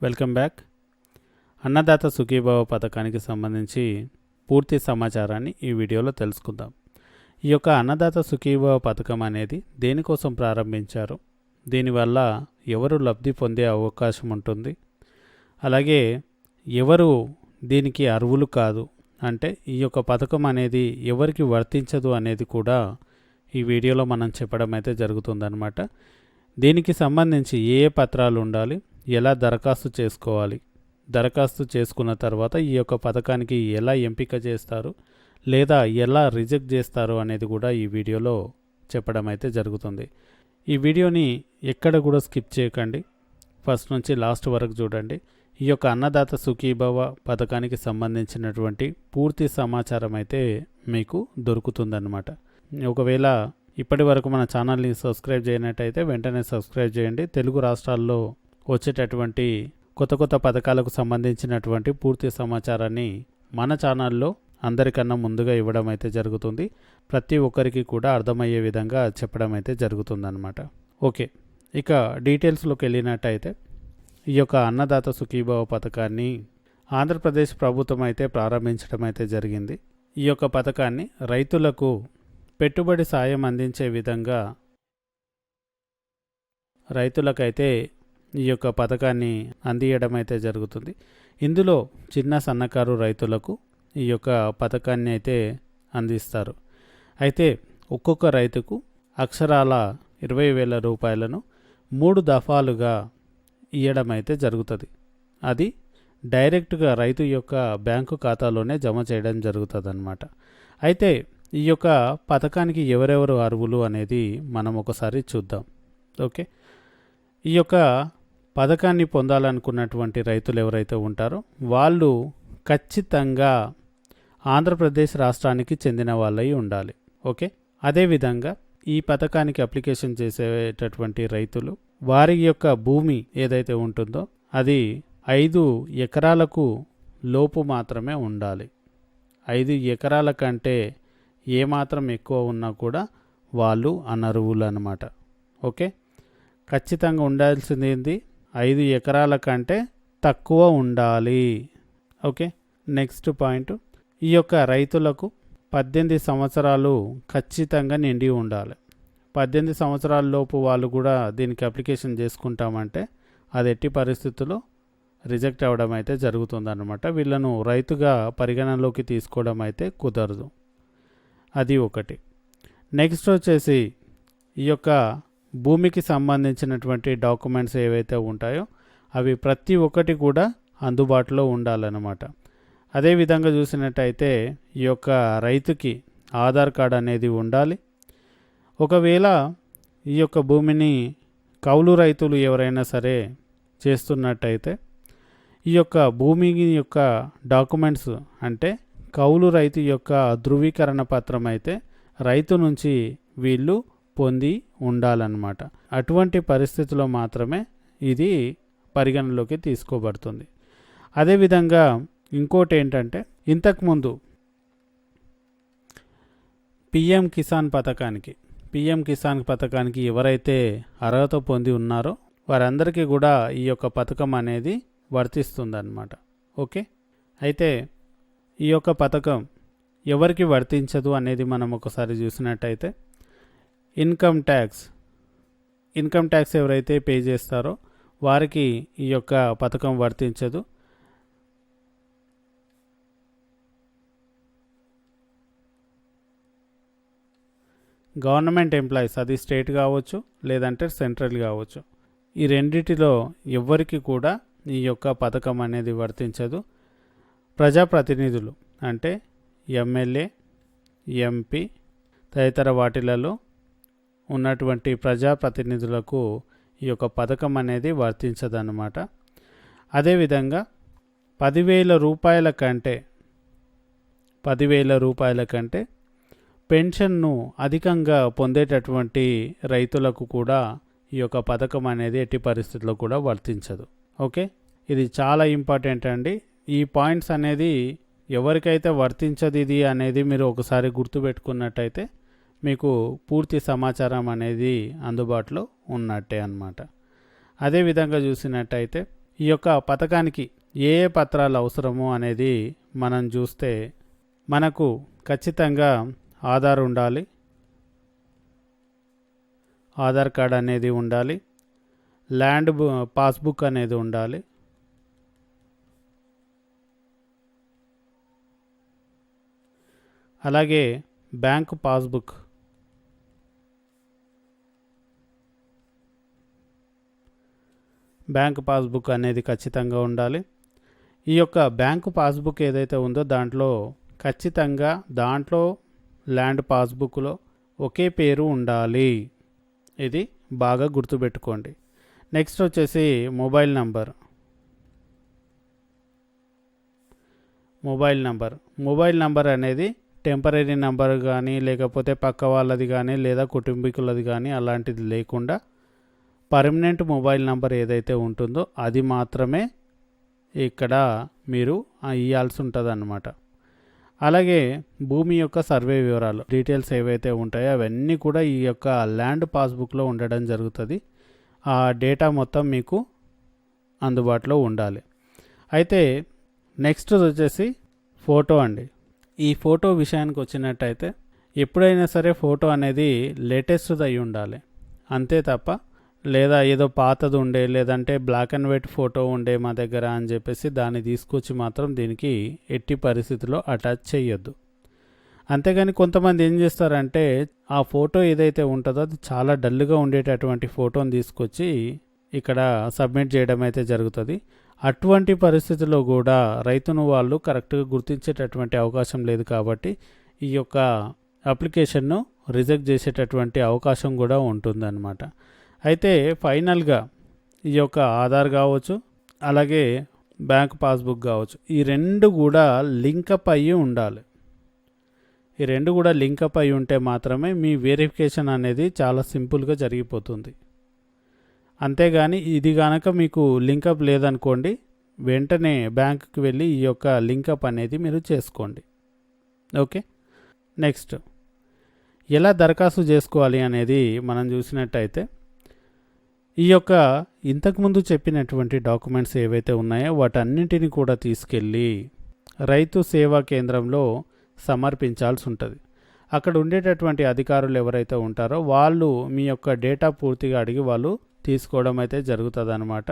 Welcome back. Annadata Sukhibhava పథకానికి సంబంధించి పూర్తి సమాచారాన్ని ఈ వీడియోలో తెలుసుకుందాం. ఈ యొక్క అన్నదాత సుఖీభవ పథకం అనేది దేనికోసం ప్రారంభించారు, దీనివల్ల ఎవరు లబ్ధి పొందే అవకాశం ఉంటుంది, అలాగే ఎవరు దీనికి అర్హులు కాదు, అంటే ఈ యొక్క పథకం అనేది ఎవరికి వర్తించదు అనేది కూడా ఈ వీడియోలో మనం చెప్పడం అయితే జరుగుతుందన్నమాట. దీనికి సంబంధించి ఏ పత్రాలు ఉండాలి, ఎలా దరఖాస్తు చేసుకోవాలి, దరఖాస్తు చేసుకున్న తర్వాత ఈ యొక్క పథకానికి ఎలా ఎంపిక చేస్తారు లేదా ఎలా రిజెక్ట్ చేస్తారు అనేది కూడా ఈ వీడియోలో చెప్పడం అయితే జరుగుతుంది. ఈ వీడియోని ఎక్కడ కూడా స్కిప్ చేయకండి, ఫస్ట్ నుంచి లాస్ట్ వరకు చూడండి. ఈ యొక్క అన్నదాత సుఖీభవ పథకానికి సంబంధించినటువంటి పూర్తి సమాచారం అయితే మీకు దొరుకుతుందన్నమాట. ఒకవేళ ఇప్పటి వరకు మన ఛానల్ని సబ్స్క్రైబ్ చేయనట్టయితే వెంటనే సబ్స్క్రైబ్ చేయండి. తెలుగు రాష్ట్రాల్లో వచ్చేటటువంటి కొత్త పథకాలకు సంబంధించినటువంటి పూర్తి సమాచారాన్ని మన ఛానల్లో అందరికన్నా ముందుగా ఇవ్వడం అయితే జరుగుతుంది. ప్రతి ఒక్కరికి కూడా అర్థమయ్యే విధంగా చెప్పడం అయితే జరుగుతుందన్నమాట. ఓకే, ఇక డీటెయిల్స్లోకి వెళ్ళినట్టయితే ఈ యొక్క అన్నదాత సుఖీభవ పథకాన్ని ఆంధ్రప్రదేశ్ ప్రభుత్వం అయితే ప్రారంభించడం అయితే జరిగింది. ఈ యొక్క పథకాన్ని రైతులకు పెట్టుబడి సాయం అందించే విధంగా రైతులకైతే ఈ యొక్క పథకాన్ని అందియడం అయితే జరుగుతుంది. ఇందులో చిన్న సన్నకారు రైతులకు ఈ యొక్క పథకాన్ని అయితే అందిస్తారు. అయితే ఒక్కొక్క రైతుకు అక్షరాల 20,000 రూపాయలను 3 దఫాలుగా ఇవ్వడం అయితే జరుగుతుంది. అది డైరెక్ట్గా రైతు యొక్క బ్యాంకు ఖాతాలోనే జమ చేయడం జరుగుతుంది అన్నమాట. అయితే ఈ యొక్క పథకానికి ఎవరెవరు అర్హులు అనేది మనం ఒకసారి చూద్దాం. ఓకే, ఈ యొక్క పథకాన్ని పొందాలనుకున్నటువంటి రైతులు ఎవరైతే ఉంటారో వాళ్ళు ఖచ్చితంగా ఆంధ్రప్రదేశ్ రాష్ట్రానికి చెందిన వాళ్ళై ఉండాలి. ఓకే, అదేవిధంగా ఈ పథకానికి అప్లికేషన్ చేసేటటువంటి రైతులు వారి యొక్క భూమి ఏదైతే ఉంటుందో అది 5 ఎకరాలకు లోపు మాత్రమే ఉండాలి. 5 ఎకరాల కంటే ఏమాత్రం ఎక్కువ ఉన్నా కూడా వాళ్ళు అనర్హులు అన్నమాట. ఓకే, ఖచ్చితంగా ఉండాల్సింది 5 ఎకరాల కంటే తక్కువ ఉండాలి. ఓకే, నెక్స్ట్ పాయింట్, ఈ యొక్క రైతులకు 18 సంవత్సరాలు ఖచ్చితంగా నిండి ఉండాలి. 18 సంవత్సరాల లోపు వాళ్ళు కూడా దీనికి అప్లికేషన్ చేసుకుంటామంటే అది ఎట్టి పరిస్థితుల్లో రిజెక్ట్ అవ్వడం అయితే జరుగుతుందన్నమాట. వీళ్ళను రైతుగా పరిగణనలోకి తీసుకోవడం అయితే కుదరదు. అది ఒకటి. నెక్స్ట్ వచ్చేసి ఈ యొక్క భూమికి సంబంధించినటువంటి డాక్యుమెంట్స్ ఏవైతే ఉంటాయో అవి ప్రతి ఒక్కటి కూడా అందుబాటులో ఉండాలన్నమాట. అదేవిధంగా చూసినట్టయితే ఈ యొక్క రైతుకి ఆధార్ కార్డ్ అనేది ఉండాలి. ఒకవేళ ఈ యొక్క భూమిని కౌలు రైతులు ఎవరైనా సరే చేస్తున్నట్టయితే ఈ యొక్క భూమి యొక్క డాక్యుమెంట్స్ అంటే కౌలు రైతు యొక్క ధృవీకరణ పత్రం అయితే రైతు నుంచి వీళ్ళు పొంది ఉండాలన్నమాట. అటువంటి పరిస్థితిలో మాత్రమే ఇది పరిగణలోకి తీసుకోబడుతుంది. అదేవిధంగా ఇంకోటి ఏంటంటే ఇంతకుముందు పిఎం కిసాన్ పథకానికి ఎవరైతే అర్హత పొంది ఉన్నారో వారందరికీ కూడా ఈ యొక్క పథకం అనేది వర్తిస్తుందన్నమాట. ఓకే, అయితే ఈ యొక్క పథకం ఎవరికి వర్తించదు అనేది మనం ఒకసారి చూసినట్టయితే ఇన్కమ్ ట్యాక్స్ ఎవరైతే పే చేస్తారో వారికి ఈ యొక్క పథకం వర్తించదు. గవర్నమెంట్ ఎంప్లాయీస్, అది స్టేట్ కావచ్చు లేదంటే సెంట్రల్ కావచ్చు, ఈ రెండిటిలో ఎవ్వరికి కూడా ఈ యొక్క పథకం అనేది వర్తించదు. ప్రజాప్రతినిధులు అంటే ఎమ్మెల్యే, ఎంపీ తదితర వాటిలలో ఉన్నటువంటి ప్రజాప్రతినిధులకు ఈ యొక్క పథకం అనేది వర్తించదన్నమాట. అదేవిధంగా 10,000 రూపాయల కంటే పెన్షన్ను అధికంగా పొందేటటువంటి రైతులకు కూడా ఈ యొక్క పథకం అనేది ఎట్టి పరిస్థితుల్లో కూడా వర్తించదు. ఓకే, ఇది చాలా ఇంపార్టెంట్ అండి. ఈ పాయింట్స్ అనేది ఎవరికైతే వర్తించదు ఇది అనేది మీరు ఒకసారి గుర్తుపెట్టుకున్నట్టయితే మీకు పూర్తి సమాచారం అనేది అందుబాటులో ఉన్నట్టే అన్నమాట. అదేవిధంగా చూసినట్టయితే ఈ యొక్క పథకానికి ఏ ఏ పత్రాలు అవసరమో అనేది మనం చూస్తే మనకు ఖచ్చితంగా ఆధార్ ఉండాలి, ఆధార్ కార్డ్ అనేది ఉండాలి, ల్యాండ్ పాస్బుక్ అనేది ఉండాలి, అలాగే బ్యాంకు పాస్బుక్, బ్యాంకు పాస్బుక్ అనేది ఖచ్చితంగా ఉండాలి. ఈ యొక్క బ్యాంకు పాస్బుక్ ఏదైతే ఉందో ఖచ్చితంగా దాంట్లో ల్యాండ్ పాస్బుక్లో ఒకే పేరు ఉండాలి. ఇది బాగా గుర్తుపెట్టుకోండి. నెక్స్ట్ వచ్చేసి మొబైల్ నంబర్. మొబైల్ నంబర్ అనేది టెంపరీ నంబర్ కానీ లేకపోతే పక్క వాళ్ళది కానీ లేదా కుటుంబీకులది కానీ అలాంటిది లేకుండా పర్మనెంట్ మొబైల్ నంబర్ ఏదైతే ఉంటుందో అది మాత్రమే ఇక్కడ మీరు ఇవ్వాల్సి ఉంటుంది అన్నమాట. అలాగే భూమి యొక్క సర్వే వివరాలు డీటెయిల్స్ ఏవైతే ఉంటాయో అవన్నీ కూడా ఈ యొక్క ల్యాండ్ పాస్బుక్లో ఉండడం జరుగుతుంది. ఆ డేటా మొత్తం మీకు అందుబాటులో ఉండాలి. అయితే నెక్స్ట్ వచ్చేసి ఫోటో అండి. ఈ ఫోటో విషయానికి వచ్చినట్టయితే ఎప్పుడైనా సరే ఫోటో అనేది లేటెస్ట్ది అయి ఉండాలి. అంతే తప్ప లేదా ఏదో పాతది ఉండే లేదంటే బ్లాక్ అండ్ వైట్ ఫోటో ఉండే మా దగ్గర అని చెప్పేసి దాన్ని తీసుకొచ్చి మాత్రం దీనికి ఎట్టి పరిస్థితిలో అటాచ్ చేయొద్దు. అంతేగాని కొంతమంది ఏం చేస్తారంటే ఆ ఫోటో ఏదైతే ఉంటుందో అది చాలా డల్గా ఉండేటటువంటి ఫోటోని తీసుకొచ్చి ఇక్కడ సబ్మిట్ చేయడం అయితే జరుగుతుంది. అటువంటి పరిస్థితుల్లో కూడా రైతును వాళ్ళు కరెక్ట్గా గుర్తించేటటువంటి అవకాశం లేదు. కాబట్టి ఈ యొక్క అప్లికేషన్ను రిజెక్ట్ చేసేటటువంటి అవకాశం కూడా ఉంటుందన్నమాట. అయితే ఫైనల్గా ఈ యొక్క ఆధార్ కావచ్చు అలాగే బ్యాంక్ పాస్బుక్ కావచ్చు ఈ రెండు కూడా లింకప్ అయ్యి ఉండాలి. ఈ రెండు కూడా లింకప్ అయి ఉంటే మాత్రమే మీ వెరిఫికేషన్ అనేది చాలా సింపుల్గా జరిగిపోతుంది. అంతేగాని ఇది కనుక మీకు లింకప్ లేదనుకోండి వెంటనే బ్యాంకుకి వెళ్ళి ఈ యొక్క లింకప్ అనేది మీరు చేసుకోండి. ఓకే, నెక్స్ట్ ఎలా దరఖాస్తు చేసుకోవాలి అనేది మనం చూసినట్టయితే ఈ యొక్క ఇంతకుముందు చెప్పినటువంటి డాక్యుమెంట్స్ ఏవైతే ఉన్నాయో వాటన్నింటినీ కూడా తీసుకెళ్ళి రైతు సేవా కేంద్రంలో సమర్పించాల్సి ఉంటుంది. అక్కడ ఉండేటటువంటి అధికారులు ఎవరైతే ఉంటారో వాళ్ళు మీ యొక్క డేటా పూర్తిగా అడిగి వాళ్ళు తీసుకోవడం అయితే జరుగుతుంది అన్నమాట.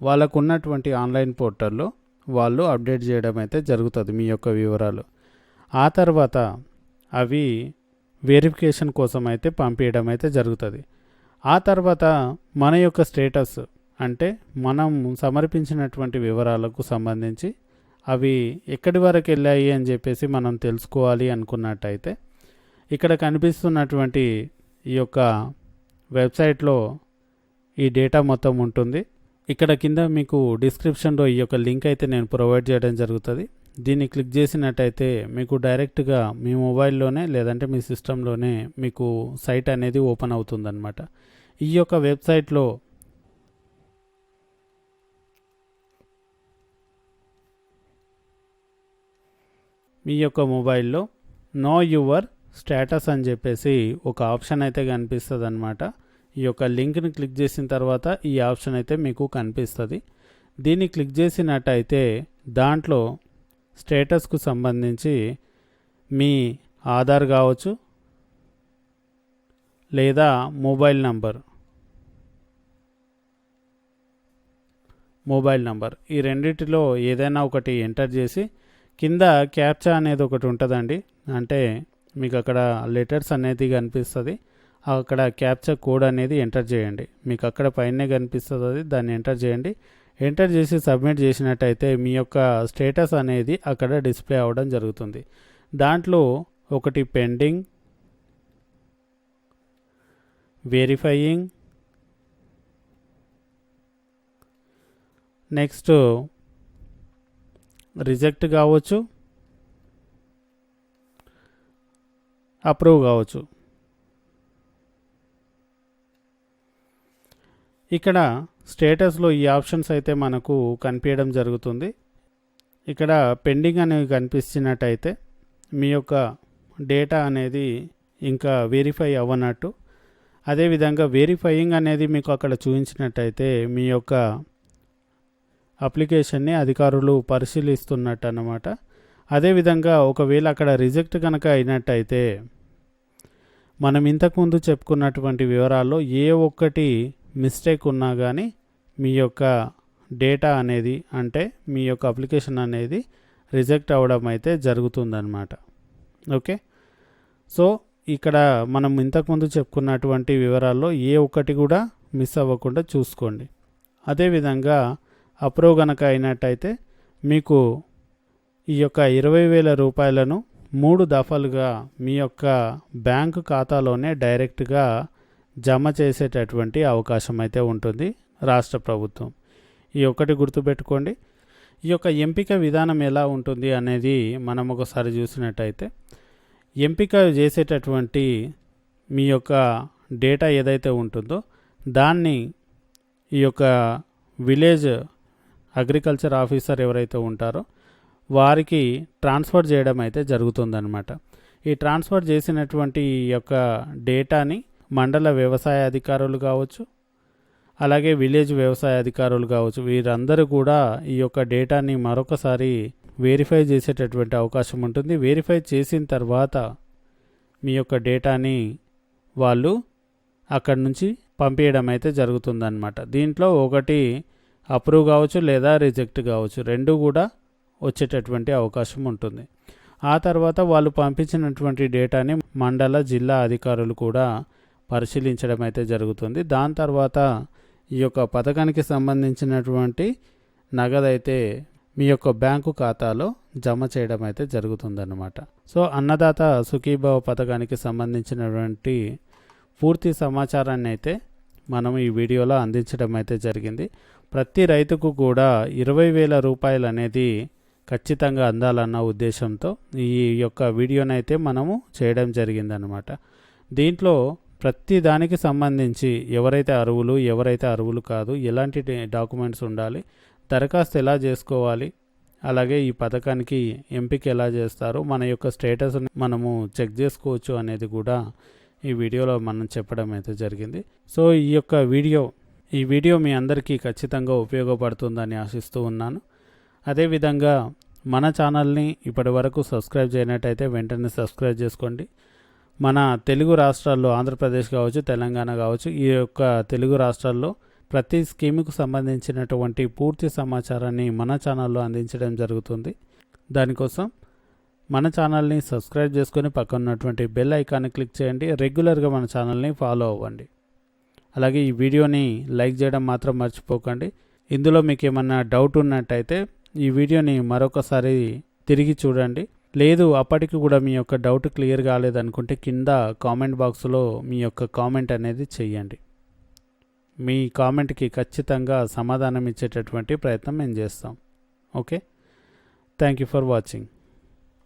వాళ్ళకు ఉన్నటువంటి ఆన్లైన్ పోర్టల్లో వాళ్ళు అప్డేట్ చేయడం అయితే జరుగుతుంది మీ యొక్క వివరాలు. ఆ తర్వాత అవి వెరిఫికేషన్ కోసం అయితే పంపించడం అయితే జరుగుతుంది. ఆ తర్వాత మన యొక్క స్టేటస్ అంటే మనం సమర్పించినటువంటి వివరాలకు సంబంధించి అవి ఎక్కడి వరకు వెళ్ళాయి అని చెప్పేసి మనం తెలుసుకోవాలి అనుకున్నట్టయితే ఇక్కడ కనిపిస్తున్నటువంటి ఈ యొక్క వెబ్సైట్లో ఈ డేటా మొత్తం ఉంటుంది. ఇక్కడ కింద మీకు డిస్క్రిప్షన్లో ఈ యొక్క లింక్ అయితే నేను ప్రొవైడ్ చేయడం జరుగుతుంది. దీన్ని క్లిక్ చేసినట్టయితే మీకు డైరెక్ట్గా మీ మొబైల్లోనే లేదంటే మీ సిస్టంలోనే మీకు సైట్ అనేది ఓపెన్ అవుతుందన్నమాట. ఈ యొక్క వెబ్సైట్లో మీ యొక్క మొబైల్లో నో యువర్ స్టేటస్ అని చెప్పేసి ఒక ఆప్షన్ అయితే కనిపిస్తుంది అన్నమాట. ఈ యొక్క లింక్ని క్లిక్ చేసిన తర్వాత ఈ ఆప్షన్ అయితే మీకు కనిపిస్తుంది. దీన్ని క్లిక్ చేసినట్టయితే దాంట్లో స్టేటస్కు సంబంధించి మీ ఆధార్ కావచ్చు లేదా మొబైల్ నంబర్ ఈ రెండిటిలో ఏదైనా ఒకటి ఎంటర్ చేసి కింద క్యాప్చా అనేది ఒకటి ఉంటుందండి. అంటే మీకు అక్కడ లెటర్స్ అనేది కనిపిస్తుంది. అక్కడ క్యాప్చా కోడ్ అనేది ఎంటర్ చేయండి. మీకు అక్కడ పైనే కనిపిస్తుంది, అది దాన్ని ఎంటర్ చేయండి. ఎంటర్ చేసి సబ్మిట్ చేసినట్టయితే మీ యొక్క స్టేటస్ అనేది అక్కడ డిస్ప్లే అవ్వడం జరుగుతుంది. దాంట్లో ఒకటి పెండింగ్, వెరిఫైయింగ్, నెక్స్ట్ రిజెక్ట్ కావచ్చు, అప్రూవ్ కావచ్చు. ఇక్కడ స్టేటస్లో ఈ ఆప్షన్స్ అయితే మనకు కనిపించడం జరుగుతుంది. ఇక్కడ పెండింగ్ అనేవి కనిపించినట్టయితే మీ యొక్క డేటా అనేది ఇంకా వెరిఫై అవ్వనట్టు. అదేవిధంగా వెరిఫైయింగ్ అనేది మీకు అక్కడ చూపించినట్టయితే మీ యొక్క అప్లికేషన్ని అధికారులు పరిశీలిస్తున్నట్టు అన్నమాట. అదేవిధంగా ఒకవేళ అక్కడ రిజెక్ట్ కనుక అయినట్టయితే మనం ఇంతకుముందు చెప్పుకున్నటువంటి వివరాల్లో ఏ ఒక్కటి మిస్టేక్ ఉన్నా కానీ మీ యొక్క డేటా అనేది అంటే మీ యొక్క అప్లికేషన్ అనేది రిజెక్ట్ అవ్వడం అయితే జరుగుతుందన్నమాట. ఓకే, సో ఇక్కడ మనం ఇంతకుముందు చెప్పుకున్నటువంటి వివరాల్లో ఏ ఒక్కటి కూడా మిస్ అవ్వకుండా చూసుకోండి. అదేవిధంగా అప్రూవ్ కనుక అయినట్టయితే మీకు ఈ యొక్క 20,000 రూపాయలను 3 దఫాలుగా మీ యొక్క బ్యాంకు ఖాతాలోనే డైరెక్ట్గా జమ చేసేటటువంటి అవకాశం అయితే ఉంటుంది రాష్ట్ర ప్రభుత్వం. ఈ ఒక్కటి గుర్తుపెట్టుకోండి. ఈ యొక్క ఎంపిక విధానం ఎలా ఉంటుంది అనేది మనం ఒకసారి చూసినట్టయితే, ఎంపిక చేసేటటువంటి మీ యొక్క డేటా ఏదైతే ఉంటుందో దాన్ని ఈ యొక్క విలేజ్ అగ్రికల్చర్ ఆఫీసర్ ఎవరైతే ఉంటారో వారికి ట్రాన్స్ఫర్ చేయడం అయితే జరుగుతుందన్నమాట. ఈ ట్రాన్స్ఫర్ చేసినటువంటి ఈ యొక్క డేటాని మండల వ్యవసాయ అధికారులు కావచ్చు, అలాగే విలేజ్ వ్యవసాయ అధికారులు కావచ్చు, వీరందరూ కూడా ఈ యొక్క డేటాని మరొకసారి వెరిఫై చేసేటటువంటి అవకాశం ఉంటుంది. వెరిఫై చేసిన తర్వాత మీ యొక్క డేటాని వాళ్ళు అక్కడి నుంచి పంపించడం అయితే జరుగుతుందన్నమాట. దీంట్లో ఒకటి అప్రూవ్ కావచ్చు లేదా రిజెక్ట్ కావచ్చు, రెండు కూడా వచ్చేటటువంటి అవకాశం ఉంటుంది. ఆ తర్వాత వాళ్ళు పంపించినటువంటి డేటాని మండల జిల్లా అధికారులు కూడా పరిశీలించడం అయితే జరుగుతుంది. దాని తర్వాత ఈ యొక్క పథకానికి సంబంధించినటువంటి నగదైతే మీ యొక్క బ్యాంకు ఖాతాలో జమ చేయడం అయితే జరుగుతుందన్నమాట. సో అన్నదాత సుఖీభావ పథకానికి సంబంధించినటువంటి పూర్తి సమాచారాన్ని అయితే మనం ఈ వీడియోలో అందించడం అయితే జరిగింది. ప్రతి రైతుకు కూడా 20,000 రూపాయలు అనేది ఖచ్చితంగా అందాలన్న ఉద్దేశంతో ఈ యొక్క వీడియోనైతే మనము చేయడం జరిగిందనమాట. దీంట్లో ప్రతి దానికి సంబంధించి ఎవరైతే అర్హులు కాదు, ఎలాంటి డాక్యుమెంట్స్ ఉండాలి, దరఖాస్తు ఎలా చేసుకోవాలి, అలాగే ఈ పథకానికి ఎంపిక ఎలా చేస్తారు, మన యొక్క స్టేటస్ మనము చెక్ చేసుకోవచ్చు అనేది కూడా ఈ వీడియోలో మనం చెప్పడం అయితే జరిగింది. సో ఈ వీడియో మీ అందరికీ ఖచ్చితంగా ఉపయోగపడుతుందని ఆశిస్తూ ఉన్నాను. అదేవిధంగా మన ఛానల్ని ఇప్పటి వరకు సబ్స్క్రైబ్ చేయనట్టయితే వెంటనే సబ్స్క్రైబ్ చేసుకోండి. మన తెలుగు రాష్ట్రాల్లో ఆంధ్రప్రదేశ్ కావచ్చు, తెలంగాణ కావచ్చు, ఈ యొక్క తెలుగు రాష్ట్రాల్లో ప్రతి స్కీముకు సంబంధించినటువంటి పూర్తి సమాచారాన్ని మన ఛానల్లో అందించడం జరుగుతుంది. దానికోసం మన ఛానల్ని సబ్స్క్రైబ్ చేసుకొని పక్కన ఉన్నటువంటి బెల్ ఐకాన్ని క్లిక్ చేయండి. రెగ్యులర్గా మన ఛానల్ని ఫాలో అవ్వండి. అలాగే ఈ వీడియోని లైక్ చేయడం మాత్రం మర్చిపోకండి. ఇందులో మీకు ఏమన్నా డౌట్ ఉన్నట్టయితే ఈ వీడియోని మరొకసారి తిరిగి చూడండి. లేదు అప్పటికి కూడా మీ యొక్క డౌట్ క్లియర్ కాలేదనుకుంటే కింద కామెంట్ బాక్స్లో మీ యొక్క కామెంట్ అనేది చెయ్యండి. మీ కామెంట్కి ఖచ్చితంగా సమాధానం ఇచ్చేటటువంటి ప్రయత్నం మేము చేస్తాం. Okay, thank you for watching.